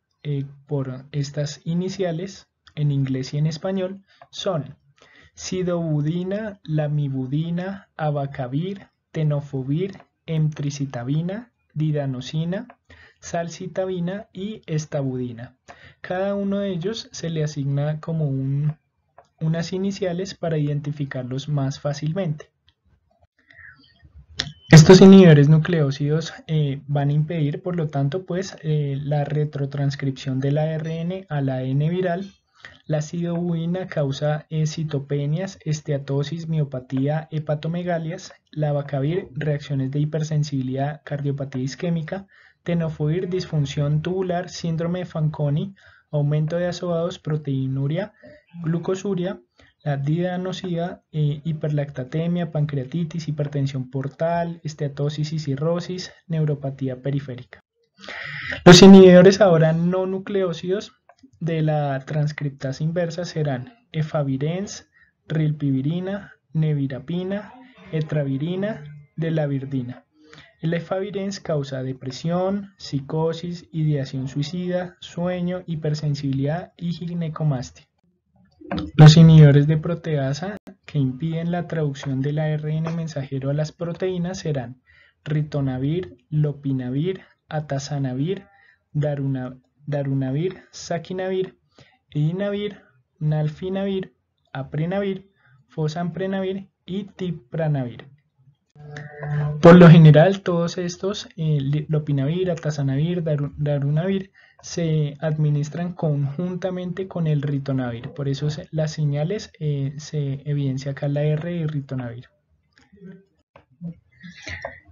por estas iniciales, en inglés y en español, son sidobudina, lamivudina, abacavir, tenofovir, emtricitabina, didanosina, salcitabina y estabudina. Cada uno de ellos se le asigna como unas iniciales para identificarlos más fácilmente. Estos inhibidores nucleócidos van a impedir, por lo tanto, la retrotranscripción del ARN al ADN viral. La sidobudina causa citopenias, esteatosis, miopatía, hepatomegalias. La abacavir, reacciones de hipersensibilidad, cardiopatía isquémica. Tenofovir, disfunción tubular, síndrome de Fanconi, aumento de azoados, proteinuria, glucosuria. La didanosida, hiperlactatemia, pancreatitis, hipertensión portal, esteatosis y cirrosis, neuropatía periférica. Los inhibidores ahora no nucleócidos de la transcriptasa inversa serán efavirenz, rilpivirina, nevirapina, etravirina, delavirdina. El efavirenz causa depresión, psicosis, ideación suicida, sueño, hipersensibilidad y ginecomastia. Los inhibidores de proteasa que impiden la traducción del ARN mensajero a las proteínas serán ritonavir, lopinavir, atazanavir, darunavir, saquinavir, edinavir, nalfinavir, aprenavir, fosamprenavir y tipranavir. Por lo general, todos estos, lopinavir, atazanavir, darunavir, se administran conjuntamente con el ritonavir. Por eso las señales se evidencia acá la R de ritonavir.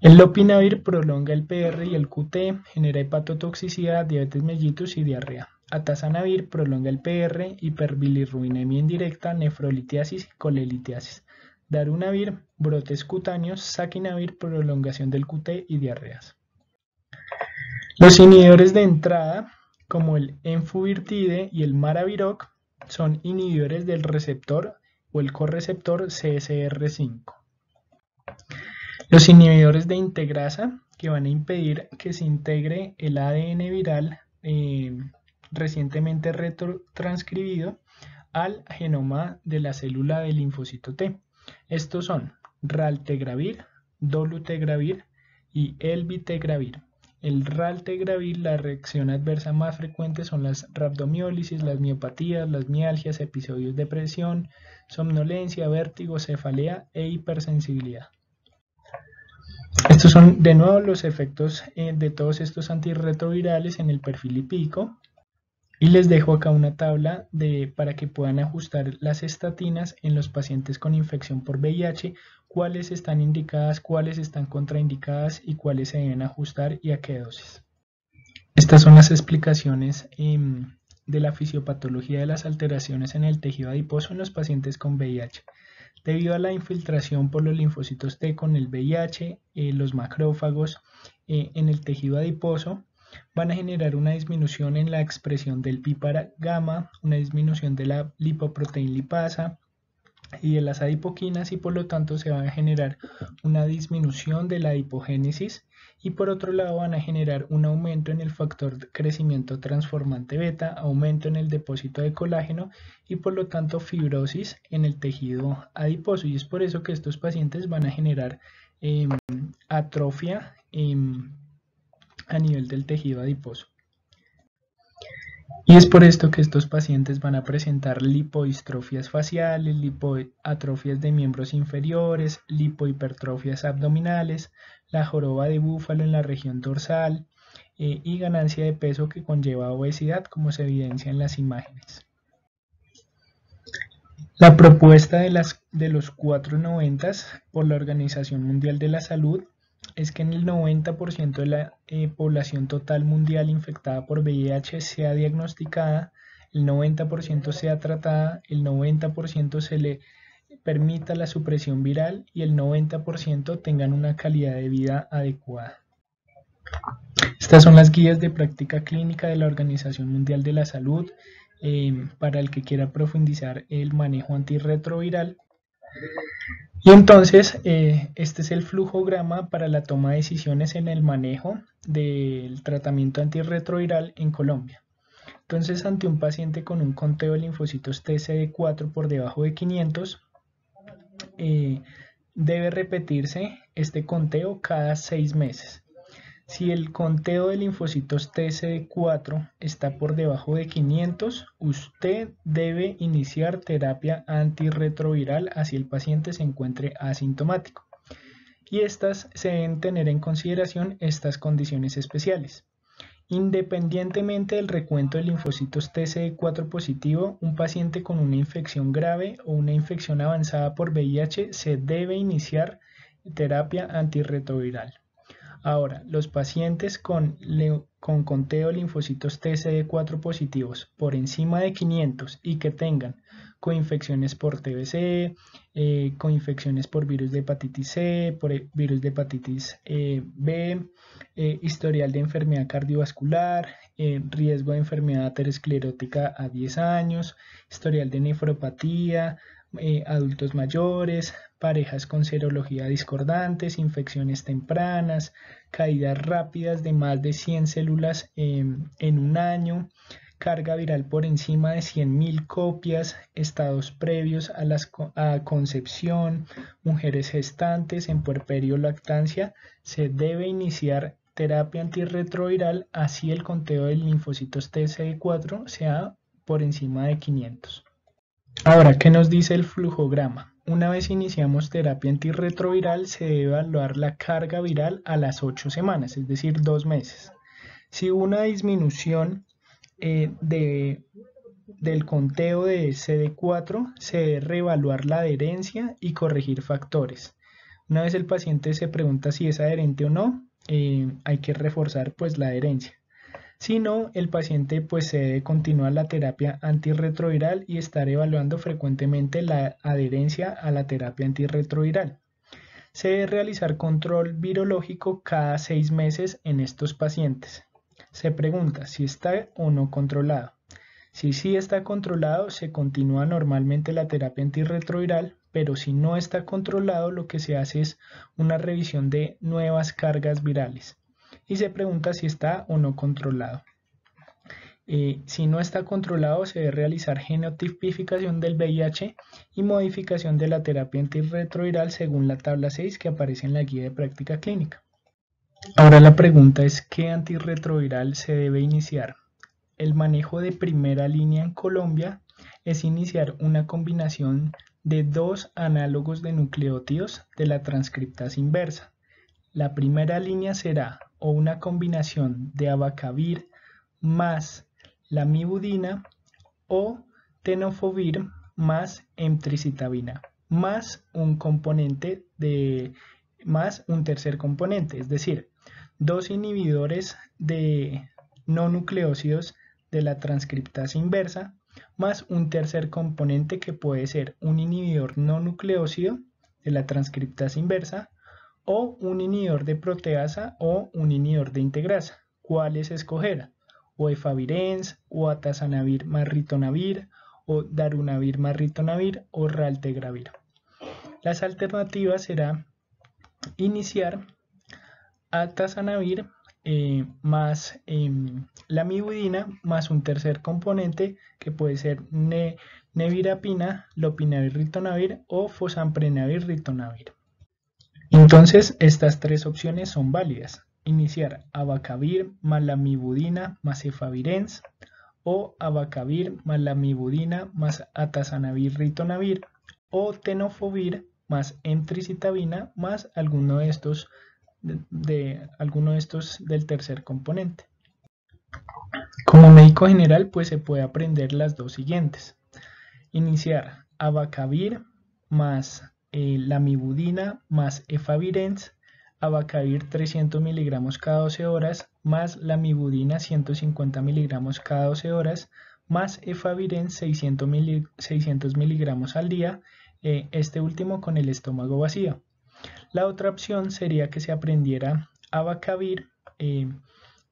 El lopinavir prolonga el PR y el QT, genera hepatotoxicidad, diabetes mellitus y diarrea. Atazanavir prolonga el PR, hiperbilirrubinemia indirecta, nefrolitiasis y colelitiasis. Darunavir, brotes cutáneos. Saquinavir, prolongación del QT y diarreas. Los inhibidores de entrada, como el Enfuvirtide y el Maraviroc, son inhibidores del receptor o el correceptor CCR5. Los inhibidores de integrasa, que van a impedir que se integre el ADN viral recientemente retrotranscribido al genoma de la célula del linfocito T. Estos son raltegravir, dolutegravir y elvitegravir. El raltegravir, la reacción adversa más frecuente son las rhabdomiólisis, las miopatías, las mialgias, episodios de depresión, somnolencia, vértigo, cefalea e hipersensibilidad. Estos son de nuevo los efectos de todos estos antirretrovirales en el perfil lipídico. Y les dejo acá una tabla para que puedan ajustar las estatinas en los pacientes con infección por VIH, cuáles están indicadas, cuáles están contraindicadas y cuáles se deben ajustar y a qué dosis. Estas son las explicaciones de la fisiopatología de las alteraciones en el tejido adiposo en los pacientes con VIH. Debido a la infiltración por los linfocitos T con el VIH, los macrófagos en el tejido adiposo van a generar una disminución en la expresión del PPAR gamma, una disminución de la lipoproteína lipasa y de las adipoquinas, y por lo tanto se va a generar una disminución de la adipogénesis, y por otro lado van a generar un aumento en el factor de crecimiento transformante beta, aumento en el depósito de colágeno y por lo tanto fibrosis en el tejido adiposo, y es por eso que estos pacientes van a generar atrofia a nivel del tejido adiposo. Y es por esto que estos pacientes van a presentar lipodistrofias faciales, lipoatrofias de miembros inferiores, lipohipertrofias abdominales, la joroba de búfalo en la región dorsal y ganancia de peso que conlleva obesidad, como se evidencia en las imágenes. La propuesta de los 490 por la Organización Mundial de la Salud es que en el 90% de la población total mundial infectada por VIH sea diagnosticada, el 90% sea tratada, el 90% se le permita la supresión viral y el 90% tengan una calidad de vida adecuada. Estas son las guías de práctica clínica de la Organización Mundial de la Salud para el que quiera profundizar el manejo antirretroviral. Y entonces, este es el flujograma para la toma de decisiones en el manejo del tratamiento antirretroviral en Colombia. Entonces, ante un paciente con un conteo de linfocitos TCD4 por debajo de 500, debe repetirse este conteo cada 6 meses. Si el conteo de linfocitos TCD4 está por debajo de 500, usted debe iniciar terapia antirretroviral así el paciente se encuentre asintomático. Y estas se deben tener en consideración estas condiciones especiales. Independientemente del recuento de linfocitos TCD4 positivo, un paciente con una infección grave o una infección avanzada por VIH se debe iniciar terapia antirretroviral. Ahora, los pacientes con conteo de linfocitos TCD4 positivos por encima de 500 y que tengan coinfecciones por TBC, coinfecciones por virus de hepatitis C, por virus de hepatitis B, historial de enfermedad cardiovascular, riesgo de enfermedad aterosclerótica a 10 años, historial de nefropatía, adultos mayores, parejas con serología discordantes, infecciones tempranas, caídas rápidas de más de 100 células en un año, carga viral por encima de 100.000 copias, estados previos a concepción, mujeres gestantes en puerperio o lactancia, se debe iniciar terapia antirretroviral así el conteo de linfocitos TCD4 sea por encima de 500. Ahora, ¿qué nos dice el flujograma? Una vez iniciamos terapia antirretroviral, se debe evaluar la carga viral a las 8 semanas, es decir, 2 meses. Si hubo una disminución del conteo de CD4, se debe reevaluar la adherencia y corregir factores. Una vez el paciente se pregunta si es adherente o no, hay que reforzar pues la adherencia. Si no, el paciente pues se debe continuar la terapia antirretroviral y estar evaluando frecuentemente la adherencia a la terapia antirretroviral. Se debe realizar control virológico cada 6 meses en estos pacientes. Se pregunta si está o no controlado. Si sí está controlado, se continúa normalmente la terapia antirretroviral, pero si no está controlado, lo que se hace es una revisión de nuevas cargas virales. Y se pregunta si está o no controlado. Si no está controlado, se debe realizar genotipificación del VIH y modificación de la terapia antirretroviral según la tabla 6 que aparece en la guía de práctica clínica. Ahora la pregunta es, ¿qué antirretroviral se debe iniciar? El manejo de primera línea en Colombia es iniciar una combinación de 2 análogos de nucleótidos de la transcriptasa inversa. La primera línea será o una combinación de abacavir más lamivudina o tenofovir más emtricitabina, más un tercer componente, es decir, dos inhibidores de no nucleósidos de la transcriptasa inversa, más un tercer componente que puede ser un inhibidor no nucleósido de la transcriptasa inversa o un inhibidor de proteasa o un inhibidor de integrasa. ¿Cuáles escoger? O efavirenz, o atazanavir más ritonavir, o darunavir más ritonavir, o raltegravir. Las alternativas serán iniciar atazanavir más lamivudina más un tercer componente que puede ser nevirapina, lopinavir ritonavir o fosamprenavir ritonavir. Entonces estas tres opciones son válidas. Iniciar abacavir más lamivudina más efavirenz o abacavir más lamivudina más atazanavir ritonavir o tenofovir más emtricitabina más alguno de estos del tercer componente. Como médico general, pues se puede aprender las dos siguientes. Iniciar abacavir más lamivudina más efavirenz, abacavir 300 miligramos cada 12 horas más lamivudina 150 miligramos cada 12 horas más efavirenz 600 miligramos al día, este último con el estómago vacío. La otra opción sería que se aprendiera abacavir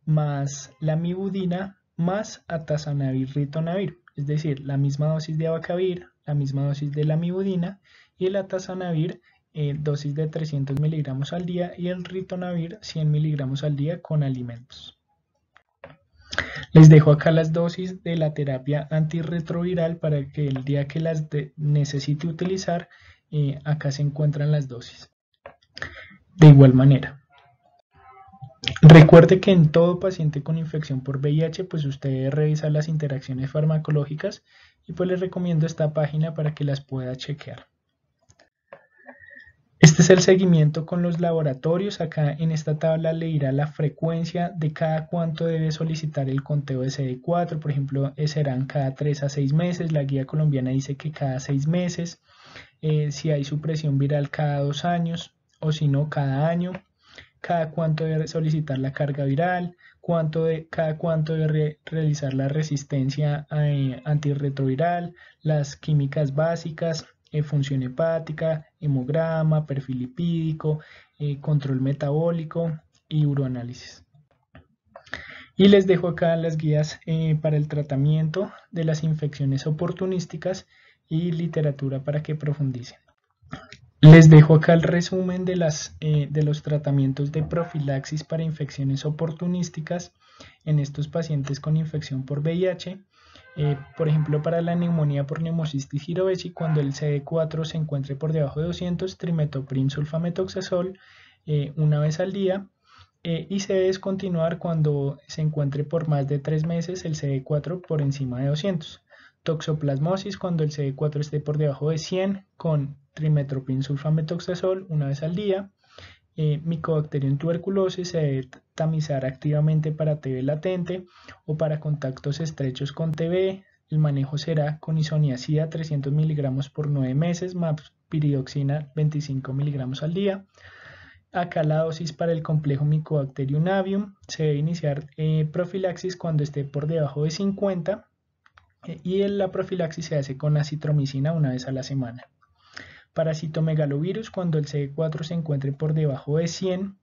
más lamivudina más atazanavir ritonavir, es decir, la misma dosis de abacavir, la misma dosis de lamivudina y el atazanavir dosis de 300 miligramos al día y el ritonavir 100 miligramos al día con alimentos. Les dejo acá las dosis de la terapia antirretroviral para que el día que las necesite utilizar, acá se encuentran las dosis. De igual manera, recuerde que en todo paciente con infección por VIH, pues usted debe revisar las interacciones farmacológicas y pues les recomiendo esta página para que las pueda chequear. Este es el seguimiento con los laboratorios. Acá en esta tabla le dirá la frecuencia de cada cuánto debe solicitar el conteo de CD4. Por ejemplo, serán cada 3 a 6 meses. La guía colombiana dice que cada 6 meses. Si hay supresión viral cada 2 años o si no cada año. Cada cuánto debe solicitar la carga viral. Cada cuánto debe realizar la resistencia antirretroviral. Las químicas básicas. Función hepática, hemograma, perfil lipídico, control metabólico y uroanálisis. Y les dejo acá las guías para el tratamiento de las infecciones oportunísticas y literatura para que profundicen. Les dejo acá el resumen de los tratamientos de profilaxis para infecciones oportunísticas en estos pacientes con infección por VIH. Por ejemplo, para la neumonía por neumocistis girovesi, cuando el CD4 se encuentre por debajo de 200, trimetoprim sulfametoxazol una vez al día, y se debe descontinuar cuando se encuentre por más de 3 meses el CD4 por encima de 200. Toxoplasmosis, cuando el CD4 esté por debajo de 100, con trimetoprim sulfametoxazol una vez al día. Mycobacterium tuberculosis se debe tamizar activamente para TB latente o para contactos estrechos con TB. El manejo será con isoniazida 300 miligramos por 9 meses más piridoxina 25 miligramos al día. Acá la dosis para el complejo Mycobacterium avium se debe iniciar profilaxis cuando esté por debajo de 50 y la profilaxis se hace con acitromicina una vez a la semana. Para citomegalovirus, cuando el CD4 se encuentre por debajo de 100,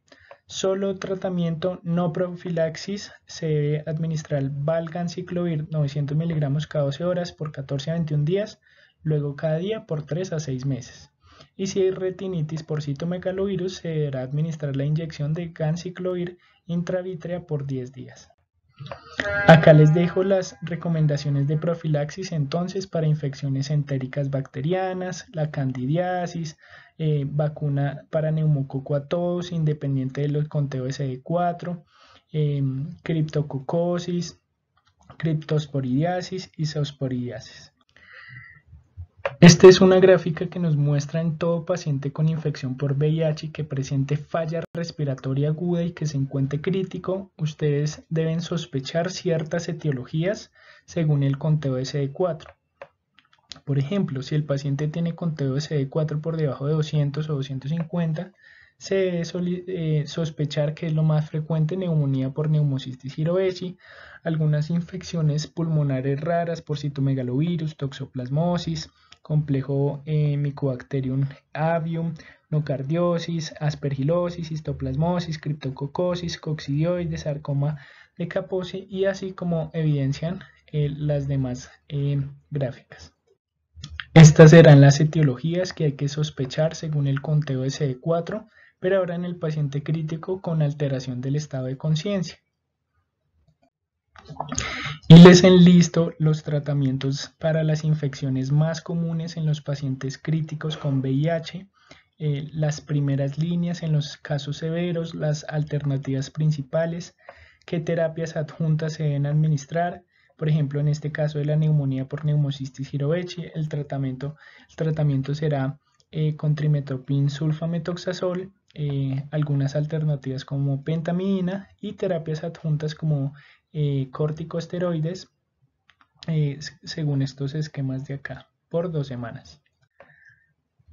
solo tratamiento, no profilaxis, se debe administrar valganciclovir 900 miligramos cada 12 horas por 14 a 21 días, luego cada día por 3 a 6 meses. Y si hay retinitis por citomegalovirus, se deberá administrar la inyección de ganciclovir intravítrea por 10 días. Acá les dejo las recomendaciones de profilaxis entonces para infecciones entéricas bacterianas, la candidiasis, vacuna para neumococo a todos, independiente del conteo de CD4, criptococosis, criptosporidiasis y zoosporidiasis. Esta es una gráfica que nos muestra en todo paciente con infección por VIH que presente falla respiratoria aguda y que se encuentre crítico. Ustedes deben sospechar ciertas etiologías según el conteo de CD4. Por ejemplo, si el paciente tiene conteo de CD4 por debajo de 200 o 250, se debe sospechar que es lo más frecuente neumonía por Pneumocystis jirovecii, algunas infecciones pulmonares raras por citomegalovirus, toxoplasmosis, complejo Mycobacterium avium, nocardiosis, aspergilosis, histoplasmosis, criptococosis, coccidioides, sarcoma de Kaposi y así como evidencian las demás gráficas. Estas serán las etiologías que hay que sospechar según el conteo de CD4, pero ahora en el paciente crítico con alteración del estado de conciencia. Y les enlisto los tratamientos para las infecciones más comunes en los pacientes críticos con VIH, las primeras líneas en los casos severos, las alternativas principales, qué terapias adjuntas se deben administrar. Por ejemplo, en este caso de la neumonía por Pneumocystis jirovecii, el tratamiento será con trimetoprim sulfametoxazol, algunas alternativas como pentamidina y terapias adjuntas como corticosteroides, según estos esquemas de acá, por 2 semanas.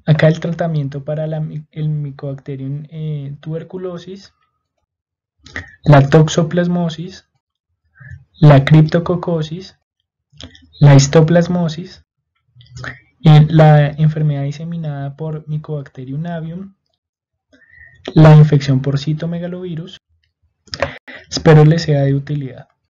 Acá el tratamiento para el Mycobacterium tuberculosis, la toxoplasmosis, la criptococosis, la histoplasmosis, la enfermedad diseminada por Mycobacterium avium, la infección por citomegalovirus. Espero les sea de utilidad.